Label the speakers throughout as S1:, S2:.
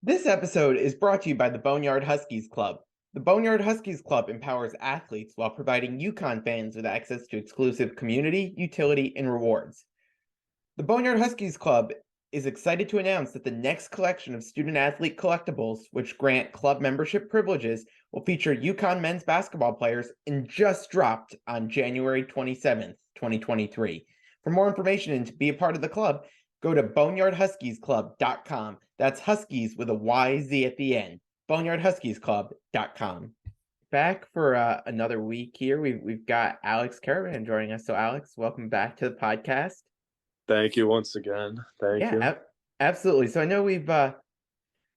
S1: This episode is brought to you by the Boneyard Huskies Club. The Boneyard Huskies Club empowers athletes while providing UConn fans with access to exclusive community, utility, and rewards. The Boneyard Huskies Club is excited to announce that the next collection of student-athlete collectibles, which grant club membership privileges, will feature UConn men's basketball players and just dropped on January 27th, 2023. For more information and to be a part of the club, go to boneyardhuskiesclub.com. That's Huskies with a YZ at the end. boneyardhuskiesclub.com. Back for another week here. We've got Alex Karaban joining us. So, Alex, welcome back to the podcast.
S2: Thank you once again. Thank you.
S1: Absolutely. So I know we've had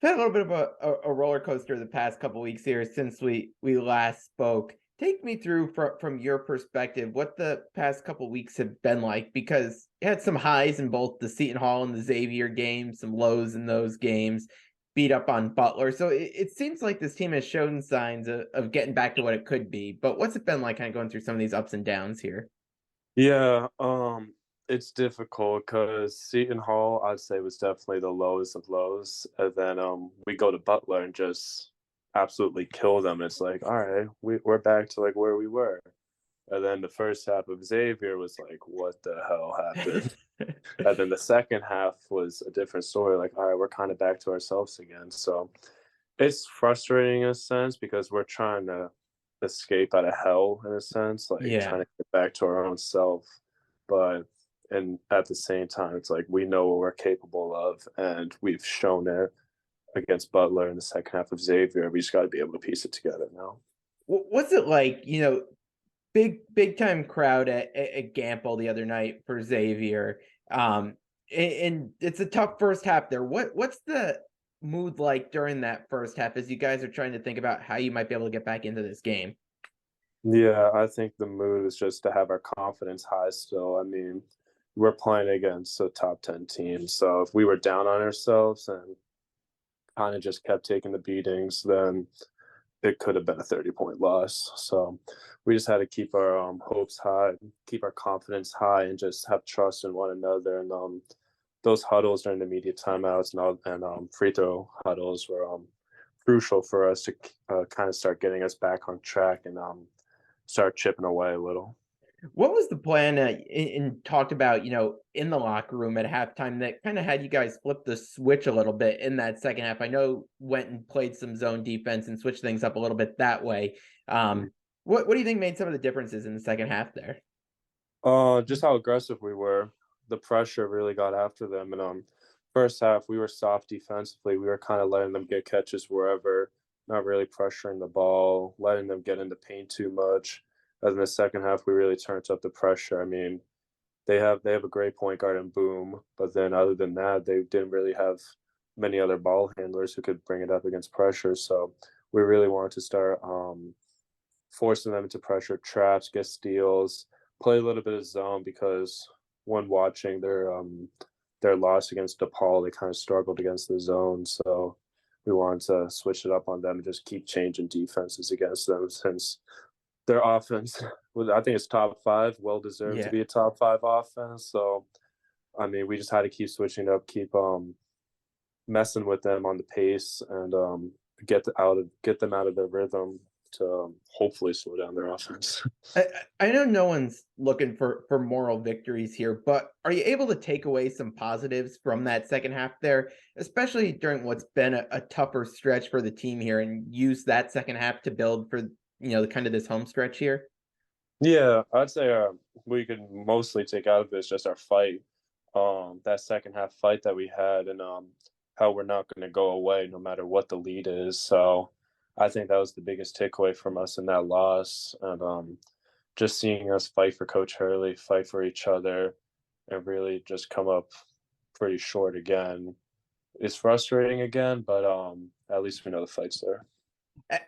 S1: a little bit of a roller coaster the past couple weeks here since we last spoke. Take me through from your perspective what the past couple weeks have been like, because you had some highs in both the Seton Hall and the Xavier games, some lows in those games, beat up on Butler. So it seems like this team has shown signs of getting back to what it could be. But what's it been like kind of going through some of these ups and downs here?
S2: Yeah, it's difficult because Seton Hall, I'd say, was definitely the lowest of lows. And then we go to Butler and just absolutely kill them. It's like, all right, we're back to like where we were. And then the first half of Xavier was like, what the hell happened? And then the second half was a different story. Like, all right, we're kind of back to ourselves again. So it's frustrating in a sense because we're trying to escape out of hell in a sense, like trying to get back to our own self. But and at the same time, it's like we know what we're capable of, and we've shown it against Butler in the second half of Xavier. We just got to be able to piece it together now.
S1: What's it like, big time crowd at Gampel the other night for Xavier. And it's a tough first half there. What's the mood like during that first half as you guys are trying to think about how you might be able to get back into this game?
S2: Yeah, I think the mood is just to have our confidence high still. I mean, we're playing against a top 10 team. So if we were down on ourselves and kind of just kept taking the beatings, then it could have been a 30-point loss. So we just had to keep our hopes high, keep our confidence high, and just have trust in one another. And those huddles during the media timeouts and free throw huddles were crucial for us to kind of start getting us back on track and start chipping away a little.
S1: What was the plan and talked about, in the locker room at halftime that kind of had you guys flip the switch a little bit in that second half? I know went and played some zone defense and switched things up a little bit that way. What do you think made some of the differences in the second half there?
S2: Just how aggressive we were. The pressure really got after them. And first half, we were soft defensively. We were kind of letting them get catches wherever, not really pressuring the ball, letting them get in the paint too much. As in the second half, we really turned up the pressure. I mean, they have a great point guard in Boom, but then other than that, they didn't really have many other ball handlers who could bring it up against pressure. So we really wanted to start forcing them into pressure traps, get steals, play a little bit of zone because when watching their loss against DePaul, they kind of struggled against the zone. So we wanted to switch it up on them and just keep changing defenses against them since their offense, I think it's top 5, well deserved to be a top 5 offense. So, I mean, we just had to keep switching up, keep messing with them on the pace, and get them out of their rhythm to hopefully slow down their offense.
S1: I know no one's looking for moral victories here, but are you able to take away some positives from that second half there, especially during what's been a tougher stretch for the team here, and use that second half to build for kind of this home stretch here?
S2: Yeah, I'd say we could mostly take out of this just our fight, that second half fight that we had, and how we're not going to go away no matter what the lead is. So I think that was the biggest takeaway from us in that loss, and just seeing us fight for Coach Hurley, fight for each other, and really just come up pretty short again is frustrating again, but at least we know the fight's there.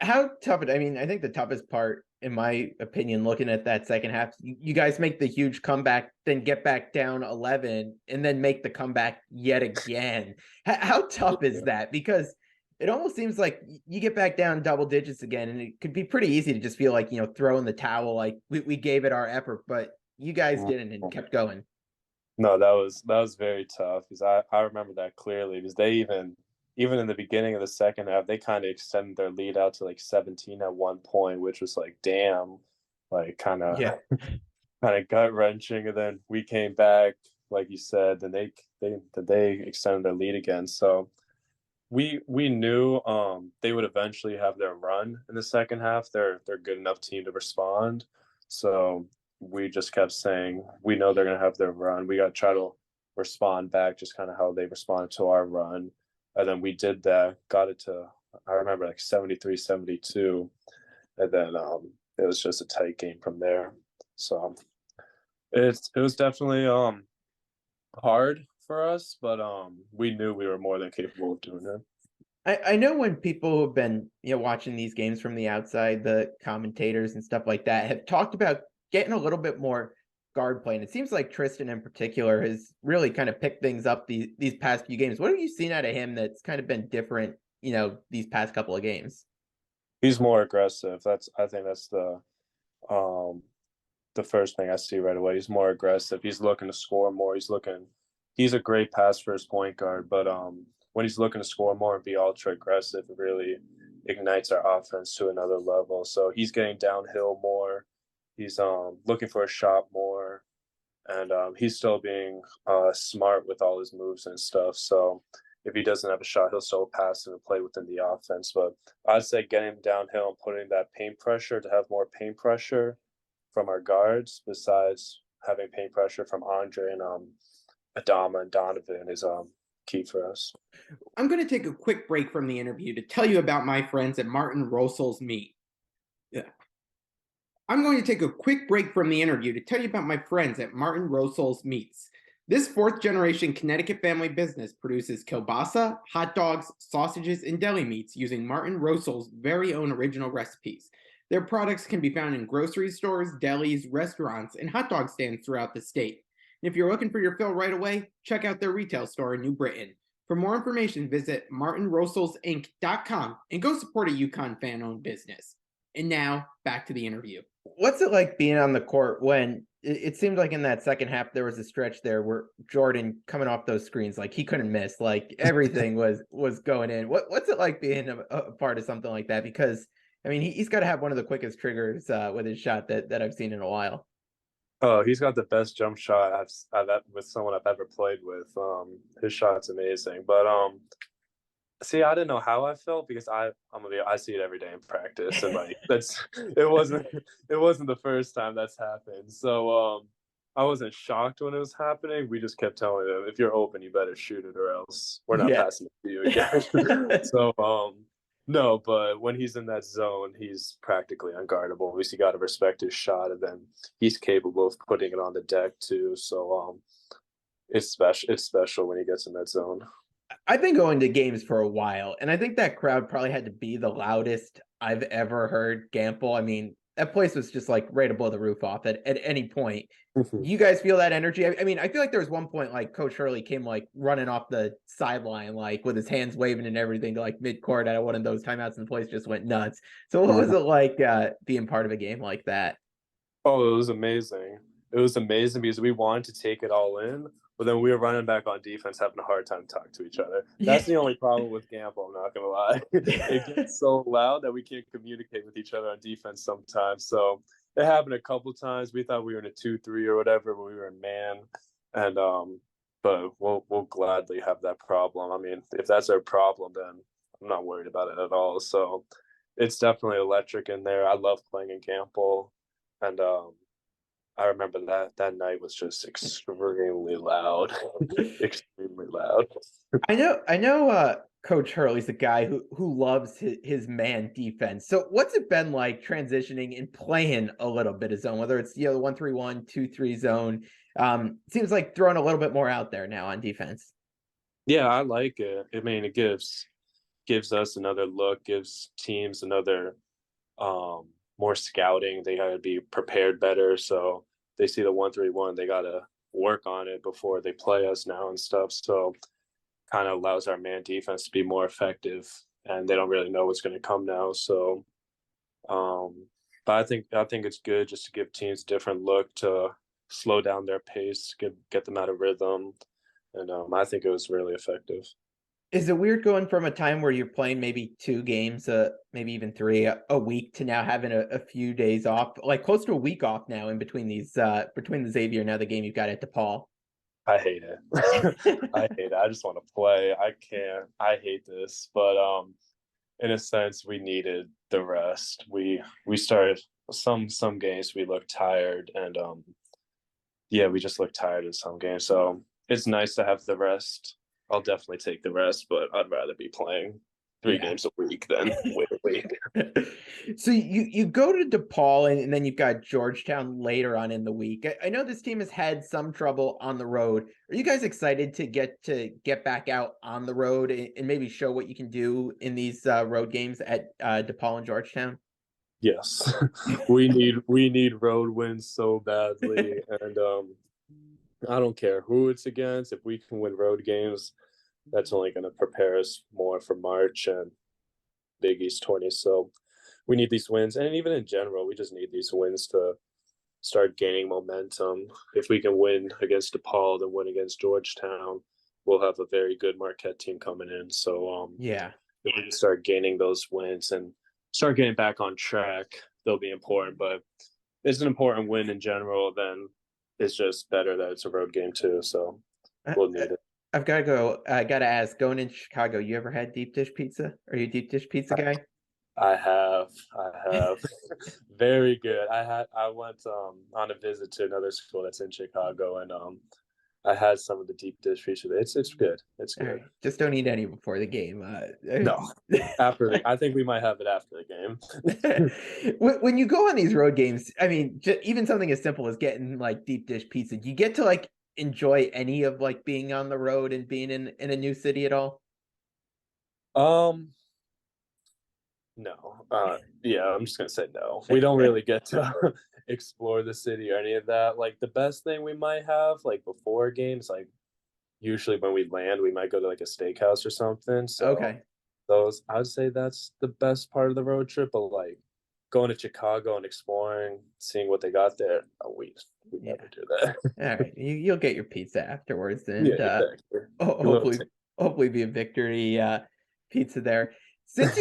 S1: How tough I mean, I think the toughest part, in my opinion, looking at that second half, you guys make the huge comeback, then get back down 11, and then make the comeback yet again. How tough is that? Because it almost seems like you get back down double digits again, and it could be pretty easy to just feel like, throw in the towel, like we gave it our effort, but you guys didn't and kept going.
S2: No, that was very tough because I remember that clearly because they even even in the beginning of the second half, they kind of extended their lead out to like 17 at one point, which was like, damn, like kind of
S1: Yeah.
S2: kind of gut wrenching. And then we came back, like you said, then they extended their lead again. So we knew they would eventually have their run in the second half. They're a good enough team to respond. So we just kept saying we know they're gonna have their run. We got to try to respond back, just kind of how they responded to our run. And then we did that, got it to I remember like 73-72, and then it was just a tight game from there. So it was definitely hard for us, but we knew we were more than capable of doing it.
S1: I know when people have been, watching these games from the outside, the commentators and stuff like that have talked about getting a little bit more guard play. And it seems like Tristan in particular has really kind of picked things up these past few games. What have you seen out of him that's kind of been different, these past couple of games?
S2: He's more aggressive. I think that's um the first thing I see right away. He's more aggressive. He's looking to score more. He's a great pass first point guard, but when he's looking to score more and be ultra aggressive, it really ignites our offense to another level. So he's getting downhill more. He's looking for a shot more, and he's still being smart with all his moves and stuff. So if he doesn't have a shot, he'll still pass and play within the offense. But I'd say getting him downhill and putting that paint pressure to have more paint pressure from our guards, besides having paint pressure from Andre and Adama and Donovan, is key for us.
S3: I'm going to take a quick break from the interview to tell you about my friends at Martin Rosel's Meat. Yeah. I'm going to take a quick break from the interview to tell you about my friends at Martin Rosel's Meats. This fourth-generation Connecticut family business produces kielbasa, hot dogs, sausages, and deli meats using Martin Rosel's very own original recipes. Their products can be found in grocery stores, delis, restaurants, and hot dog stands throughout the state. And if you're looking for your fill right away, check out their retail store in New Britain. For more information, visit martinroselsinc.com and go support a UConn fan-owned business. And now, back to the interview.
S1: What's it like being on the court when it seemed like in that second half there was a stretch there where Jordan coming off those screens, like he couldn't miss, like everything was going in. What's it like being a part of something like that? Because I mean, he's got to have one of the quickest triggers with his shot that I've seen in a while.
S2: Oh, he's got the best jump shot I've with someone I've ever played with. His shot's amazing. But see, I didn't know how I felt because I see it every day in practice, and like it wasn't the first time that's happened. So I wasn't shocked when it was happening. We just kept telling him, if you're open, you better shoot it, or else we're not passing it to you again. So no, but when he's in that zone, he's practically unguardable. At least you got to respect his shot, and then he's capable of putting it on the deck too. So it's special. It's special when he gets in that zone.
S1: I've been going to games for a while, and I think that crowd probably had to be the loudest I've ever heard Gampel. I mean, that place was just like right above the roof off at any point. Do you guys feel that energy? I mean, I feel like there was one point like Coach Hurley came like running off the sideline, like with his hands waving and everything to like mid-court at one of those timeouts, and the place just went nuts. So what was it like being part of a game like that?
S2: Oh, it was amazing. It was amazing because we wanted to take it all in, but then we were running back on defense, having a hard time talking to each other. That's the only problem with Gampel, I'm not going to lie. It gets so loud that we can't communicate with each other on defense sometimes. So it happened a couple times. We thought we were in a 2-3 or whatever, but we were in man. And but we'll gladly have that problem. I mean, if that's our problem, then I'm not worried about it at all. So it's definitely electric in there. I love playing in Gampel. And I remember that night was just extremely loud. Extremely loud.
S1: I know Coach Hurley's a guy who loves his man defense. So what's it been like transitioning and playing a little bit of zone, whether it's the 1-3-1, 2-3 zone? Seems like throwing a little bit more out there now on defense.
S2: Yeah, I like it. I mean, it gives us another look, gives teams another more scouting. They gotta be prepared better. So they see the 1-3-1, they gotta work on it before they play us now and stuff. So kind of allows our man defense to be more effective, and they don't really know what's going to come now. So but I think it's good just to give teams a different look, to slow down their pace, get them out of rhythm. And I think it was really effective.
S1: Is it weird going from a time where you're playing maybe 2 games, maybe even 3 a week to now having a few days off, like close to a week off now in between these between the Xavier and now the game you've got at DePaul?
S2: I hate it. I hate it. I just want to play. I can't. I hate this. But in a sense, we needed the rest. We started some games we looked tired, and yeah, we just looked tired in some games. So it's nice to have the rest. I'll definitely take the rest, but I'd rather be playing 3 games a week than wait a week.
S1: So you go to DePaul and then you've got Georgetown later on in the week. I know this team has had some trouble on the road. Are you guys excited to get back out on the road and maybe show what you can do in these road games at DePaul and Georgetown?
S2: Yes, we need road wins so badly, and I don't care who it's against. If we can win road games, that's only going to prepare us more for March and Big East 20. So we need these wins, and even in general, we just need these wins to start gaining momentum. If we can win against DePaul, then win against Georgetown, we'll have a very good Marquette team coming in. So
S1: Yeah.
S2: if we can start gaining those wins and start getting back on track, they'll be important. But it's an important win in general. Then it's just better that it's a road game too. So we'll need it.
S1: I've got to go. I got to ask, going into Chicago, you ever had deep dish pizza? Are you a deep dish pizza guy?
S2: I have. Very good. I went on a visit to another school that's in Chicago, and I had some of the deep dish pizza. It's good. It's good.
S1: Right. Just don't eat any before the game.
S2: No, I think we might have it after the game.
S1: When you go on these road games, I mean, even something as simple as getting like deep dish pizza, do you get to like enjoy any of like being on the road and being in a new city at all?
S2: No. Yeah, I'm just gonna say no. We don't really get to explore the city or any of that. Like the best thing we might have, like before games, like usually when we land, we might go to like a steakhouse or something. So
S1: Okay.
S2: those, I'd say that's the best part of the road trip. But like going to Chicago and exploring, seeing what they got there, we never do that.
S1: All right. You'll get your pizza afterwards, and
S2: Yeah, exactly.
S1: hopefully be a victory pizza there. Since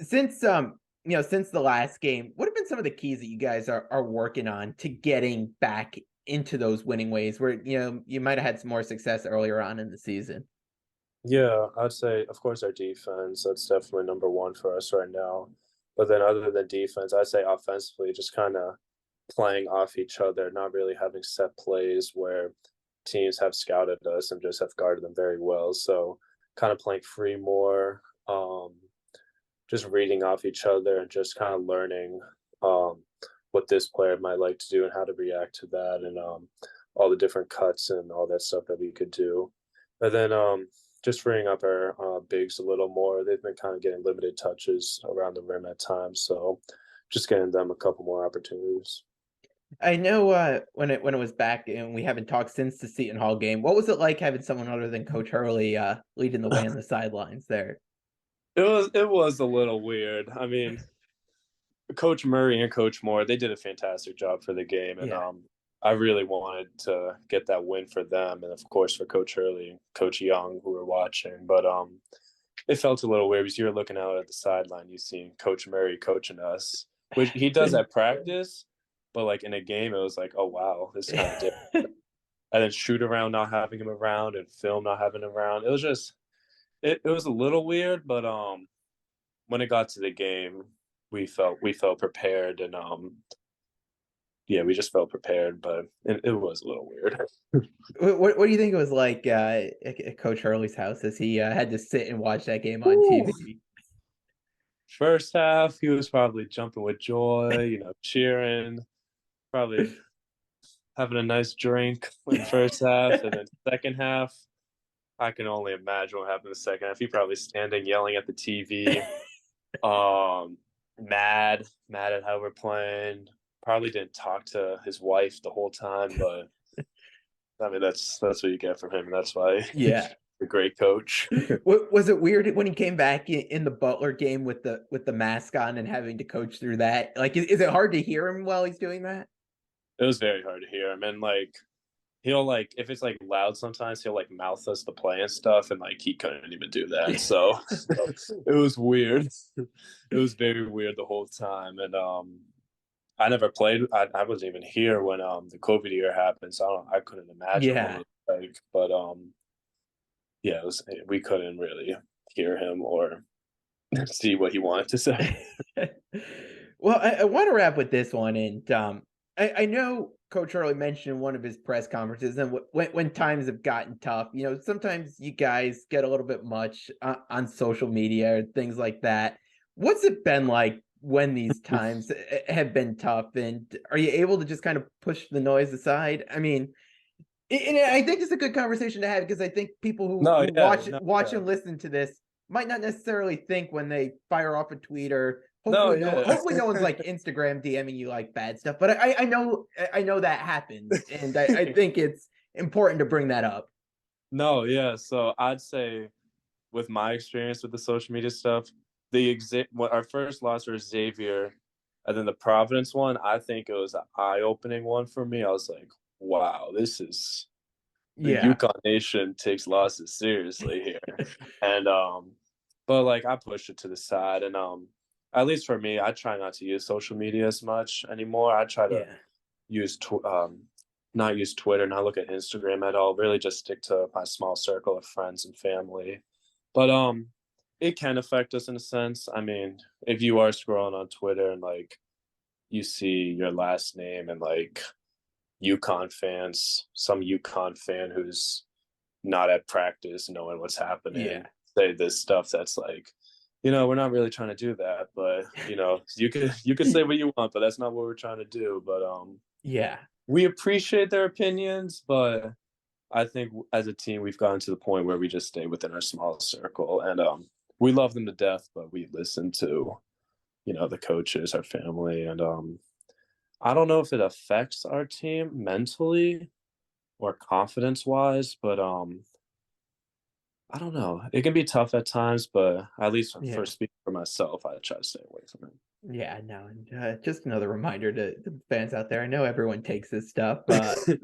S1: since the last game, what have been some of the keys that you guys are working on to getting back into those winning ways where you might have had some more success earlier on in the season?
S2: Yeah, I'd say, of course, our defense. That's definitely number one for us right now. But then, other than defense, I'd say offensively, just kind of playing off each other, not really having set plays where teams have scouted us and just have guarded them very well. So, kind of playing free more, just reading off each other and just kind of learning what this player might like to do and how to react to that, and all the different cuts and all that stuff that we could do. And then just freeing up our bigs a little more. They've been kind of getting limited touches around the rim at times, so just getting them a couple more opportunities.
S1: I know when it was back and we haven't talked since the Seton Hall game. What was it like having someone other than Coach Hurley leading the way on the sidelines there?
S2: It was a little weird. I mean, Coach Murray and Coach Moore, they did a fantastic job for the game, and
S1: Yeah.
S2: I really wanted to get that win for them, and of course for Coach Hurley and Coach Young who were watching. But it felt a little weird because you were looking out at the sideline, you see Coach Murray coaching us, which he does at practice, but like in a game, it was like, oh wow, this is kind of different. And then shoot around not having him around and film not having him around. It was just it was a little weird, but when it got to the game, we felt prepared, and yeah, we just felt prepared, but it was a little weird.
S1: What do you think it was like at Coach Hurley's house as he had to sit and watch that game on
S2: Ooh.
S1: TV?
S2: First half, he was probably jumping with joy, cheering, probably having a nice drink in the first half, and then second half, I can only imagine what happened in the second half. He probably standing yelling at the TV, mad at how we're playing. Probably didn't talk to his wife the whole time, but I mean that's what you get from him, and that's why
S1: Yeah.
S2: a great coach.
S1: Was it weird when he came back in the Butler game with the mask on and having to coach through that? Like, is it hard to hear him while he's doing that?
S2: It was very hard to hear him, and like he'll like if it's like loud sometimes he'll like mouth us to play and stuff, and like he couldn't even do that. So it was weird. It was very weird the whole time. And I never played. I wasn't even here when the COVID year happened, so I couldn't imagine what
S1: Yeah.
S2: it was like. But yeah, we couldn't really hear him or see what he wanted to say.
S1: Well, I want to wrap with this one, and I know Coach Hurley mentioned in one of his press conferences, and when times have gotten tough, sometimes you guys get a little bit much on social media or things like that. What's it been like when these times have been tough, and are you able to just kind of push the noise aside? I mean, and I think it's a good conversation to have because I think people who watch and listen to this might not necessarily think when they fire off a tweet or hopefully no one's like Instagram DMing you like bad stuff. But I know that happens, and I think it's important to bring that up.
S2: No, yeah. So I'd say with my experience with the social media stuff, our first loss was Xavier, and then the Providence one, I think it was an eye-opening one for me. I was like, wow, this is the UConn Nation takes losses seriously here. And but like I pushed it to the side, and at least for me, I try not to use social media as much anymore. I try to use not use Twitter, not look at Instagram at all. Really just stick to my small circle of friends and family. But it can affect us in a sense. I mean, if you are scrolling on Twitter and like you see your last name and like UConn fans, some UConn fan who's not at practice knowing what's happening, say this stuff that's like, we're not really trying to do that, but you could say what you want, but that's not what we're trying to do. But we appreciate their opinions, but I think as a team we've gotten to the point where we just stay within our small circle, and we love them to death, but we listen to the coaches, our family, and I don't know if it affects our team mentally or confidence wise, but I don't know. It can be tough at times, but at least for speaking for myself, I try to stay away from it.
S1: Yeah, no, and just another reminder to the fans out there. I know everyone takes this stuff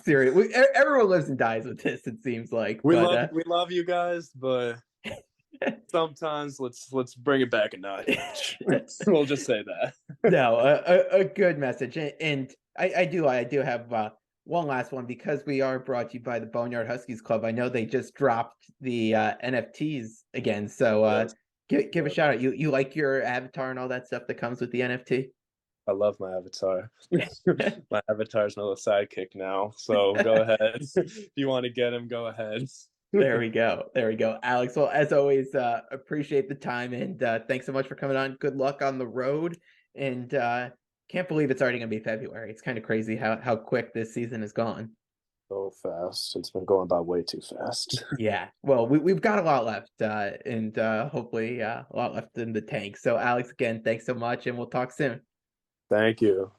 S1: serious. Everyone lives and dies with this. It seems like
S2: we love you guys, but sometimes let's bring it back a notch. We'll just say that.
S1: No, a good message, and I do have one last one because we are brought to you by the Boneyard Huskies Club. I know they just dropped the NFTs again, so give a shout out. You like your avatar and all that stuff that comes with the NFT?
S2: I love my avatar. My avatar's my little sidekick now, so go ahead. If you want to get him, go ahead.
S1: There we go. Alex, well, as always, appreciate the time, and thanks so much for coming on. Good luck on the road, and can't believe it's already going to be February. It's kind of crazy how quick this season has gone.
S2: So fast. It's been going by way too fast.
S1: Yeah. Well, we've got a lot left, and hopefully a lot left in the tank. So, Alex, again, thanks so much, and we'll talk soon.
S2: Thank you.